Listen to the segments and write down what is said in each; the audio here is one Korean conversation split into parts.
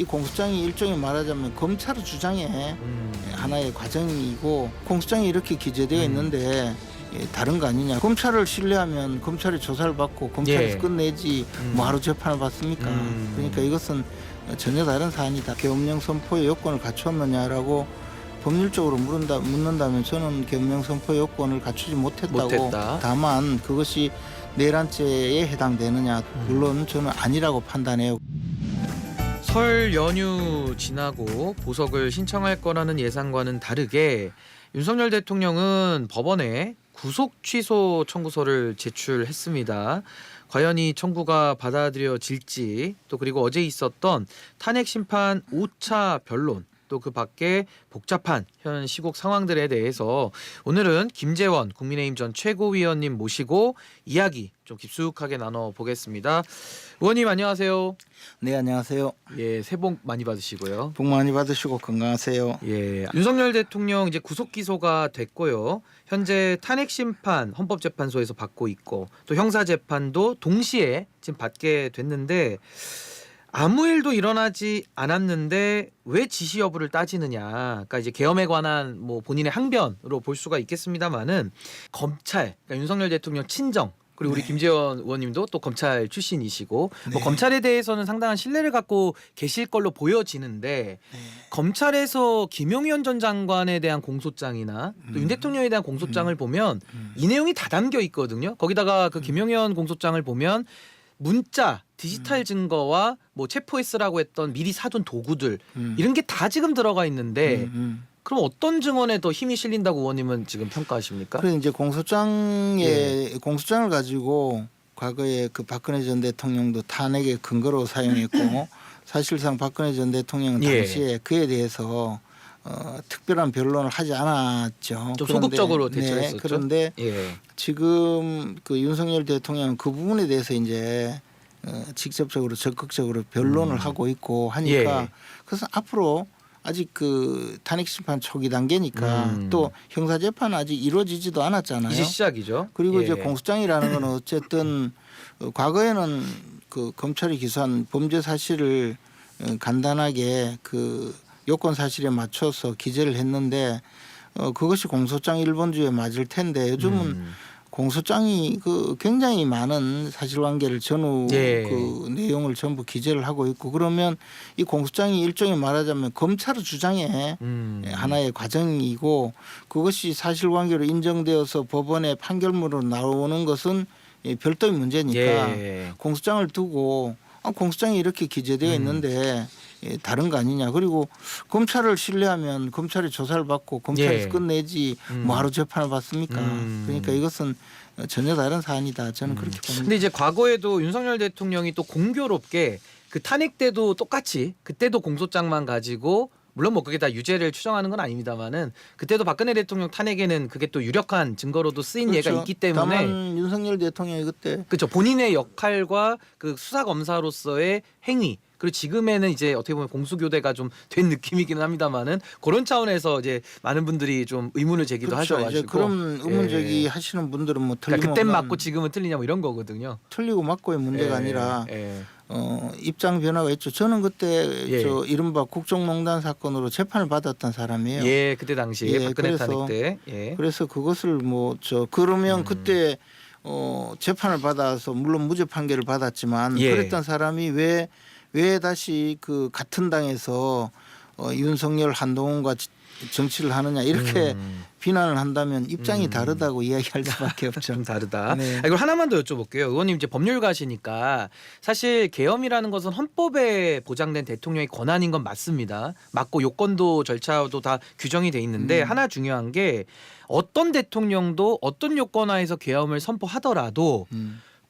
이 공소장이 일종의 말하자면 검찰의 주장의 하나의 과정이고 공소장이 이렇게 기재되어 있는데 다른 거 아니냐. 검찰을 신뢰하면 검찰이 조사를 받고 검찰에서 예. 끝내지 뭐 하루 재판을 받습니까? 그러니까 이것은 전혀 다른 사안이다. 계엄령 선포의 요건을 갖췄느냐라고 법률적으로 묻는다면 저는 계엄령 선포 요건을 갖추지 못했다. 다만 그것이 내란죄에 해당되느냐 물론 저는 아니라고 판단해요. 설 연휴 지나고 보석을 신청할 거라는 예상과는 다르게 윤석열 대통령은 법원에 구속 취소 청구서를 제출했습니다. 과연 이 청구가 받아들여질지 또 그리고 어제 있었던 탄핵 심판 5차 변론 또 그 밖에 복잡한 현 시국 상황들에 대해서 오늘은 김재원 국민의힘 전 최고위원님 모시고 이야기 좀 깊숙하게 나눠보겠습니다. 의원님 안녕하세요. 네, 안녕하세요. 예, 새해 복 많이 받으시고요. 복 많이 받으시고 건강하세요. 예, 윤석열 대통령 이제 구속 기소가 됐고요. 현재 탄핵 심판 헌법재판소에서 받고 있고 또 형사 재판도 동시에 지금 받게 됐는데 아무 일도 일어나지 않았는데 왜 지시 여부를 따지느냐. 그러니까 이제 계엄에 관한 뭐 본인의 항변으로 볼 수가 있겠습니다만은 검찰, 그러니까 윤석열 대통령 친정 그리고 우리 김재원 의원님도 또 검찰 출신이시고 뭐 검찰에 대해서는 상당한 신뢰를 갖고 계실 걸로 보여지는데 검찰에서 김용현 전 장관에 대한 공소장이나 또 윤 대통령에 대한 공소장을 보면 이 내용이 다 담겨 있거든요. 거기다가 그 김용현 공소장을 보면 문자, 디지털 증거와 뭐 체포했으라고 했던 미리 사둔 도구들 이런 게 다 지금 들어가 있는데 그럼 어떤 증언에 더 힘이 실린다고 의원님은 지금 평가하십니까? 그래 이제 공소장을 가지고 과거에 그 박근혜 전 대통령도 탄핵의 근거로 사용했고 사실상 박근혜 전 대통령은 당시에 그에 대해서 특별한 변론을 하지 않았죠. 좀 소극적으로 대처했었죠. 그런데 지금 그 윤석열 대통령은 그 부분에 대해서 이제 직접적으로 적극적으로 변론을 하고 있고 하니까 그래서 앞으로 아직 그 탄핵 심판 초기 단계니까 또 형사 재판은 아직 이루어지지도 않았잖아요. 이제 시작이죠. 그리고 이제 공소장이라는 건 어쨌든 과거에는 그 검찰이 기소한 범죄 사실을 간단하게 그 요건 사실에 맞춰서 기재를 했는데 그것이 공소장 일본주의에 맞을 텐데 요즘은 공소장이 그 굉장히 많은 사실관계를 전후 그 내용을 전부 기재를 하고 있고 그러면 이 공소장이 일종의 말하자면 검찰의 주장의 하나의 과정이고 그것이 사실관계로 인정되어서 법원의 판결문으로 나오는 것은 별도의 문제니까 공소장을 두고 공소장이 이렇게 기재되어 있는데 다른 거 아니냐. 그리고 검찰을 신뢰하면 검찰이 조사를 받고 검찰에서 끝내지 뭐 하루 재판을 받습니까? 그러니까 이것은 전혀 다른 사안이다. 저는 그렇게 봅니다. 근데 이제 과거에도 윤석열 대통령이 또 공교롭게 그 탄핵 때도 똑같이 그때도 공소장만 가지고 물론 뭐 그게 다 유죄를 추정하는 건 아닙니다만은 그때도 박근혜 대통령 탄핵에는 그게 또 유력한 증거로도 쓰인 예가 있기 때문에 다만 윤석열 대통령이 그때 그렇죠. 본인의 역할과 그 수사 검사로서의 행위 그리고 지금에는 이제 어떻게 보면 공수교대가 좀 된 느낌이기는 합니다만은 그런 차원에서 이제 많은 분들이 좀 의문을 제기도 하셔가지고 그런 의문 제기 하시는 분들은 뭐 그러니까 그땐 맞고 지금은 틀리냐 뭐 이런 거거든요. 틀리고 맞고의 문제가 아니라 입장 변화가 있죠. 저는 그때 저 이른바 국정농단 사건으로 재판을 받았던 사람이에요. 예, 그때 당시에 박근혜 탄핵 때. 그래서 그것을 그러면 그때 재판을 받아서 물론 무죄 판결을 받았지만 그랬던 사람이 왜 다시 그 같은 당에서 윤석열 한동훈과 정치를 하느냐 이렇게 비난을 한다면 입장이 다르다고 이야기할 수밖에 없죠. 좀 다르다. 네. 이걸 하나만 더 여쭤볼게요. 의원님 이제 법률가시니까 사실 계엄이라는 것은 헌법에 보장된 대통령의 권한인 건 맞습니다. 맞고 요건도 절차도 다 규정이 돼 있는데 하나 중요한 게 어떤 대통령도 어떤 요건 하에서 계엄을 선포하더라도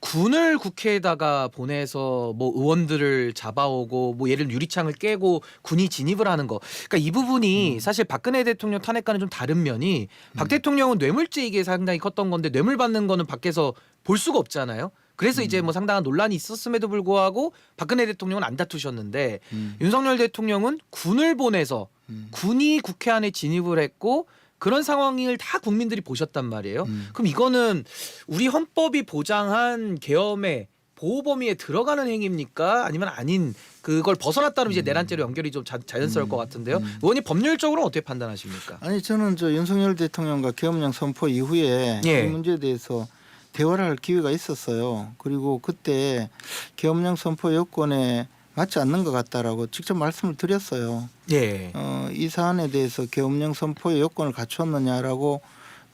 군을 국회에다가 보내서 뭐 의원들을 잡아오고 뭐 예를 들어 유리창을 깨고 군이 진입을 하는 거. 그러니까 이 부분이 사실 박근혜 대통령 탄핵과는 좀 다른 면이 박 대통령은 뇌물죄 이게 상당히 컸던 건데 뇌물 받는 거는 밖에서 볼 수가 없잖아요. 그래서 이제 뭐 상당한 논란이 있었음에도 불구하고 박근혜 대통령은 안 다투셨는데 윤석열 대통령은 군을 보내서 군이 국회 안에 진입을 했고 그런 상황을 다 국민들이 보셨단 말이에요. 그럼 이거는 우리 헌법이 보장한 계엄의 보호 범위에 들어가는 행위입니까? 아니면 아닌 그걸 벗어났다면 이제 내란죄로 연결이 좀 자연스러울 것 같은데요. 의원님 법률적으로는 어떻게 판단하십니까? 아니 저는 저 윤석열 대통령과 계엄령 선포 이후에 예. 이 문제에 대해서 대화를 할 기회가 있었어요. 그리고 그때 계엄령 선포 여건에 맞지 않는 것 같다라고 직접 말씀을 드렸어요. 예. 이 사안에 대해서 계엄령 선포의 요건을 갖췄느냐라고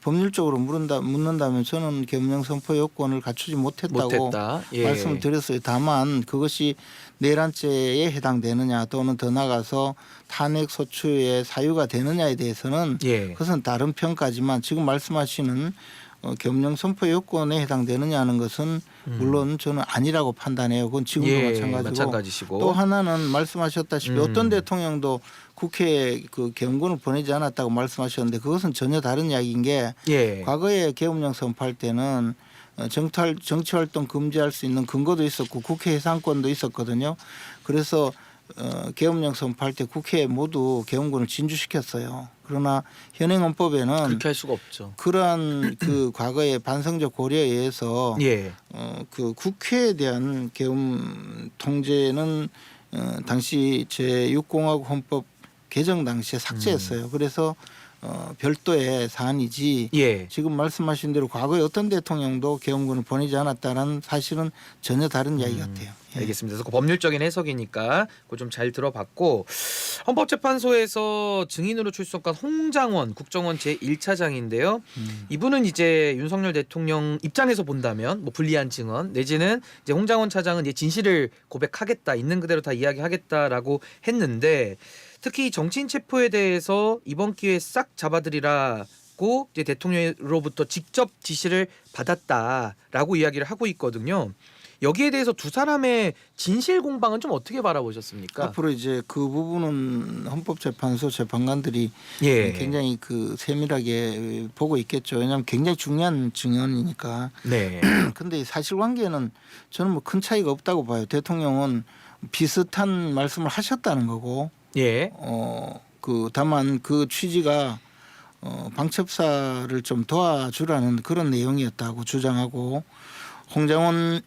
법률적으로 묻는다면 저는 계엄령 선포 요건을 갖추지 못했다고 못했다. 예. 말씀을 드렸어요. 다만 그것이 내란죄에 해당되느냐 또는 더 나아가서 탄핵 소추의 사유가 되느냐에 대해서는 예. 그것은 다른 평가지만 지금 말씀하시는 계엄령 선포 요건에 해당되느냐 하는 것은 물론 저는 아니라고 판단해요. 그건 지금도 예, 마찬가지고 마찬가지시고. 또 하나는 말씀하셨다시피 어떤 대통령도 국회에 그 계엄군을 보내지 않았다고 말씀하셨는데 그것은 전혀 다른 이야기인 게 예. 과거에 계엄령 선포할 때는 정치활동 금지할 수 있는 근거도 있었고 국회 해상권도 있었거든요. 그래서 계엄령 선포할 때 국회에 모두 계엄군을 진주시켰어요. 그러나 현행 헌법에는 그렇게 할 수가 없죠. 그러한 그 과거의 반성적 고려에 의해서 예. 그 국회에 대한 계엄 통제는 당시 제6공화국 헌법 개정 당시에 삭제했어요. 그래서 별도의 사안이지 예. 지금 말씀하신 대로 과거에 어떤 대통령도 계엄군을 보내지 않았다는 사실은 전혀 다른 이야기 같아요. 예. 알겠습니다. 그래서 그 법률적인 해석이니까 그거 좀 잘 들어봤고 헌법재판소에서 증인으로 출석한 홍장원 국정원 제1차장인데요. 이분은 이제 윤석열 대통령 입장에서 본다면 뭐 불리한 증언 내지는 이제 홍장원 차장은 이제 진실을 고백하겠다 있는 그대로 다 이야기하겠다라고 했는데 특히 정치인 체포에 대해서 이번 기회에 싹 잡아들이라고 이제 대통령으로부터 직접 지시를 받았다라고 이야기를 하고 있거든요. 여기에 대해서 두 사람의 진실 공방은 좀 어떻게 바라보셨습니까? 앞으로 이제 그 부분은 헌법재판소 재판관들이 예. 굉장히 그 세밀하게 보고 있겠죠. 왜냐하면 굉장히 중요한 증언이니까. 네. 근데 사실관계는 저는 뭐 큰 차이가 없다고 봐요. 대통령은 비슷한 말씀을 하셨다는 거고, 예. 그 다만 그 취지가 방첩사를 좀 도와주라는 그런 내용이었다고 주장하고, 홍장원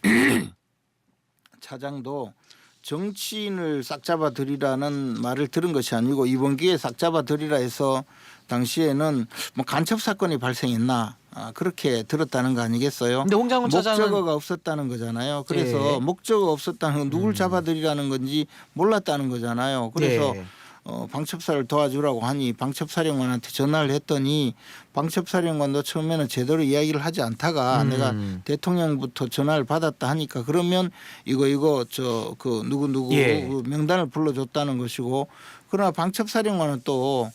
차장도 정치인을 싹 잡아들이라는 말을 들은 것이 아니고 이번 기회에 싹 잡아들이라 해서 당시에는 뭐 간첩 사건이 발생했나 그렇게 들었다는 거 아니겠어요? 근데 홍장원 차장은 목적어가 없었다는 거잖아요. 그래서 예. 목적어 없었다는 건 누굴 잡아들이라는 건지 몰랐다는 거잖아요. 그래서 예. 방첩사를 도와주라고 하니 방첩사령관한테 전화를 했더니 방첩사령관도 처음에는 제대로 이야기를 하지 않다가 내가 대통령부터 전화를 받았다 하니까 그러면 이거 저 그 누구 예. 그 명단을 불러줬다는 것이고 그러나 방첩사령관은 또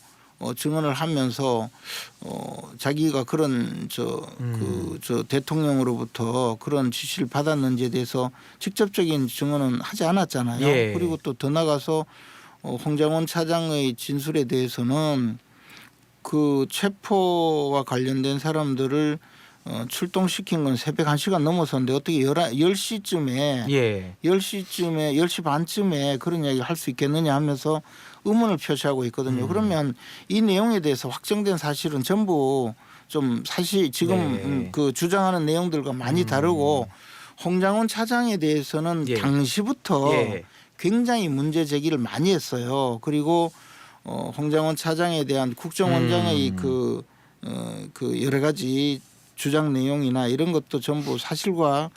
증언을 하면서 자기가 그런 저 대통령으로부터 그런 지시를 받았는지에 대해서 직접적인 증언은 하지 않았잖아요. 예. 그리고 또 더 나가서 홍장원 차장의 진술에 대해서는 그 체포와 관련된 사람들을 출동시킨 건 새벽 1시간 넘어서인데 어떻게 10시쯤에 예. 10시 반쯤에 그런 이야기를 할 수 있겠느냐 하면서 의문을 표시하고 있거든요. 그러면 이 내용에 대해서 확정된 사실은 전부 좀 사실 지금 네. 그 주장하는 내용들과 많이 다르고 홍장원 차장에 대해서는 예. 당시부터 예. 굉장히 문제 제기를 많이 했어요. 그리고 홍장원 차장에 대한 국정원장의 그 여러 가지 주장 내용이나 이런 것도 전부 사실과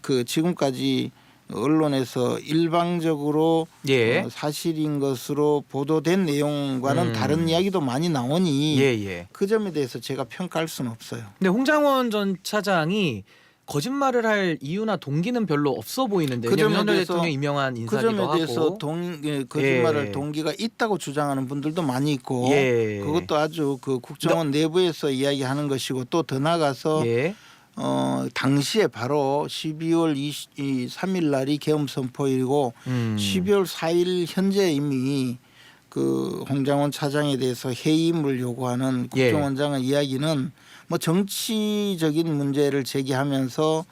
그 지금까지 언론에서 일방적으로 예. 사실인 것으로 보도된 내용과는 다른 이야기도 많이 나오니 예. 그 점에 대해서 제가 평가할 수는 없어요. 근데 홍장원 전 차장이 거짓말을 할 이유나 동기는 별로 없어 보이는데 그 점에 왜냐하면 윤석열 대해서- 대통령 임명한 그 인사기도 점에 대해서 하고 거짓말할 예. 동기가 있다고 주장하는 분들도 많이 있고 예. 그것도 아주 그 국정원 내부에서 이야기하는 것이고 또 더 나가서 예. 당시에 바로 12월 23일 날이 계엄 선포일이고 12월 4일 현재 이미 그 홍장원 차장에 대해서 해임을 요구하는 예. 국정원장의 이야기는 뭐 정치적인 문제를 제기하면서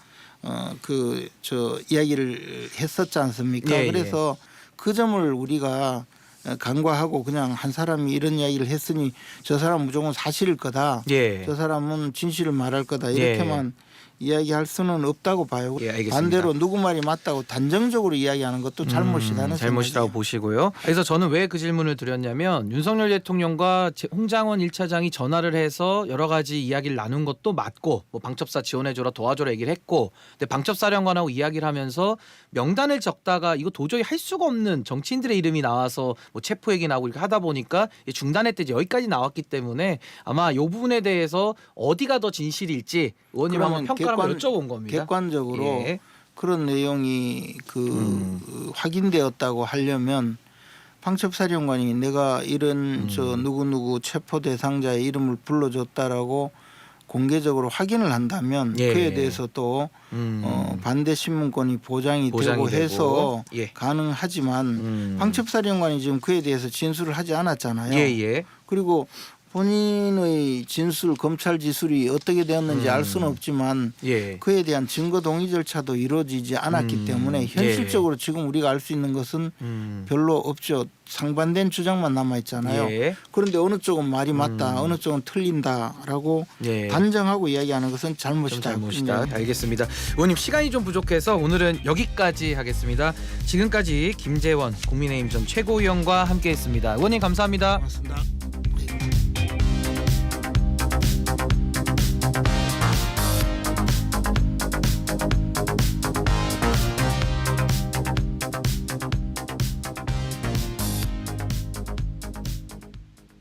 이야기를 했었지 않습니까? 예, 예. 그래서 그 점을 우리가 간과하고 그냥 한 사람이 이런 이야기를 했으니 저 사람 무조건 사실일 거다. 예. 저 사람은 진실을 말할 거다. 이렇게만 이야기할 수는 없다고 봐요. 예, 알겠습니다. 반대로 누구 말이 맞다고 단정적으로 이야기하는 것도 잘못이라는 잘못이라고 생각이에요. 보시고요. 그래서 저는 왜 그 질문을 드렸냐면 윤석열 대통령과 홍장원 1차장이 전화를 해서 여러 가지 이야기를 나눈 것도 맞고 뭐 방첩사 지원해줘라 도와줘라 얘기를 했고 근데 방첩사령관하고 이야기를 하면서 명단을 적다가 이거 도저히 할 수가 없는 정치인들의 이름이 나와서 뭐 체포 얘기 나오고 이렇게 하다 보니까 중단했대 여기까지 나왔기 때문에 아마 이 부분에 대해서 어디가 더 진실일지 의원님 한번 평가를 한번 여쭤본 겁니다. 객관적으로 예. 그런 내용이 확인되었다고 하려면 방첩사령관이 내가 이런 저 누구누구 체포 대상자의 이름을 불러줬다라고 공개적으로 확인을 한다면 예. 그에 대해서 또 반대 신문권이 보장이 되고 해서 예. 가능하지만 방첩사령관이 지금 그에 대해서 진술을 하지 않았잖아요. 예. 그리고 본인의 진술 검찰 지술이 어떻게 되었는지 알 수는 없지만 예. 그에 대한 증거 동의 절차도 이루어지지 않았기 때문에 현실적으로 지금 우리가 알 수 있는 것은 별로 없죠. 상반된 주장만 남아 있잖아요. 예. 그런데 어느 쪽은 말이 맞다, 어느 쪽은 틀린다라고 예. 단정하고 이야기하는 것은 좀 잘못이다. 잘못이다. 알겠습니다. 의원님 시간이 좀 부족해서 오늘은 여기까지 하겠습니다. 지금까지 김재원 국민의힘 전 최고위원과 함께했습니다. 의원님 감사합니다. 고맙습니다.